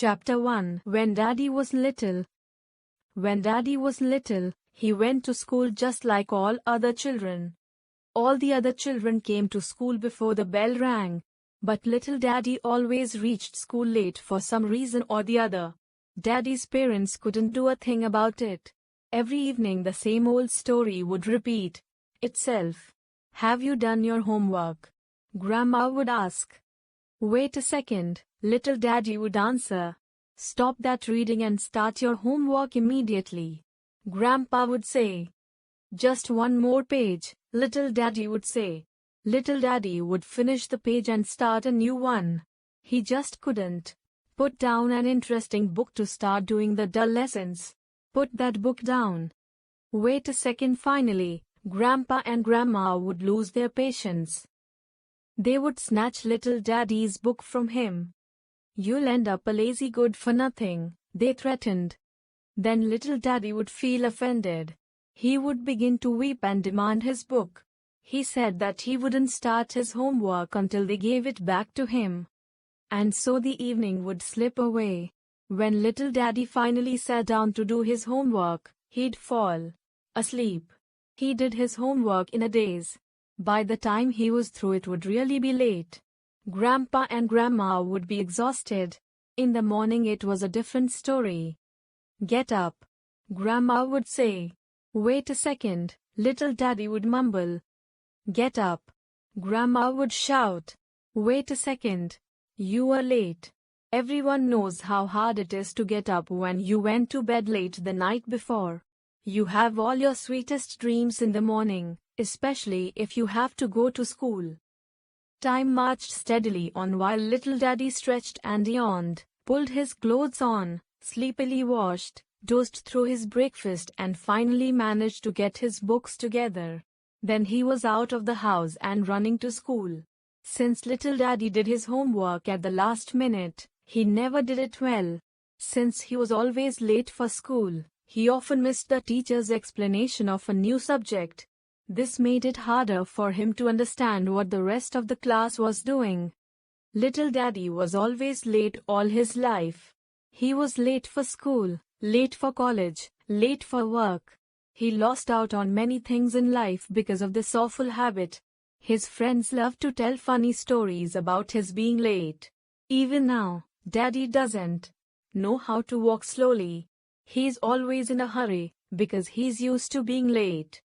Chapter 1. When Daddy was little. When Daddy was little, he went to school just like all other children. All the other children came to school before the bell rang, but little Daddy always reached school late for some reason or the other. Daddy's parents couldn't do a thing about it. Every evening the same old story would repeat itself. "Have you done your homework?" Grandma would ask. "Wait a second," little Daddy would answer. "Stop that reading and start your homework immediately." Grandpa would say. "Just one more page," little Daddy would say. Little Daddy would finish the page and start a new one. He just couldn't put down an interesting book to start doing the dull lessons. "Put that book down." "Wait a second." Finally, Grandpa and Grandma would lose their patience. They would snatch little Daddy's book from him. "You'll end up a lazy good-for-nothing," they threatened. Then little Daddy would feel offended. He would begin to weep and demand his book. He said that he wouldn't start his homework until they gave it back to him. And so the evening would slip away. When little Daddy finally sat down to do his homework, he'd fall asleep. He did his homework in a daze. By the time he was through, it would really be late. Grandpa and Grandma would be exhausted. In the morning it was a different story. "Get up," Grandma would say. "Wait a second," little Daddy would mumble. "Get up," Grandma would shout. "Wait a second. You are late." Everyone knows how hard it is to get up when you went to bed late the night before. You have all your sweetest dreams in the morning, especially if you have to go to school. Time marched steadily on while little Daddy stretched and yawned, pulled his clothes on, sleepily washed, dozed through his breakfast and finally managed to get his books together. Then he was out of the house and running to school. Since little Daddy did his homework at the last minute, he never did it well. Since he was always late for school, he often missed the teacher's explanation of a new subject. This made it harder for him to understand what the rest of the class was doing. Little Daddy was always late all his life. He was late for school, late for college, late for work. He lost out on many things in life because of this awful habit. His friends loved to tell funny stories about his being late. Even now, Daddy doesn't know how to walk slowly. He's always in a hurry because he's used to being late.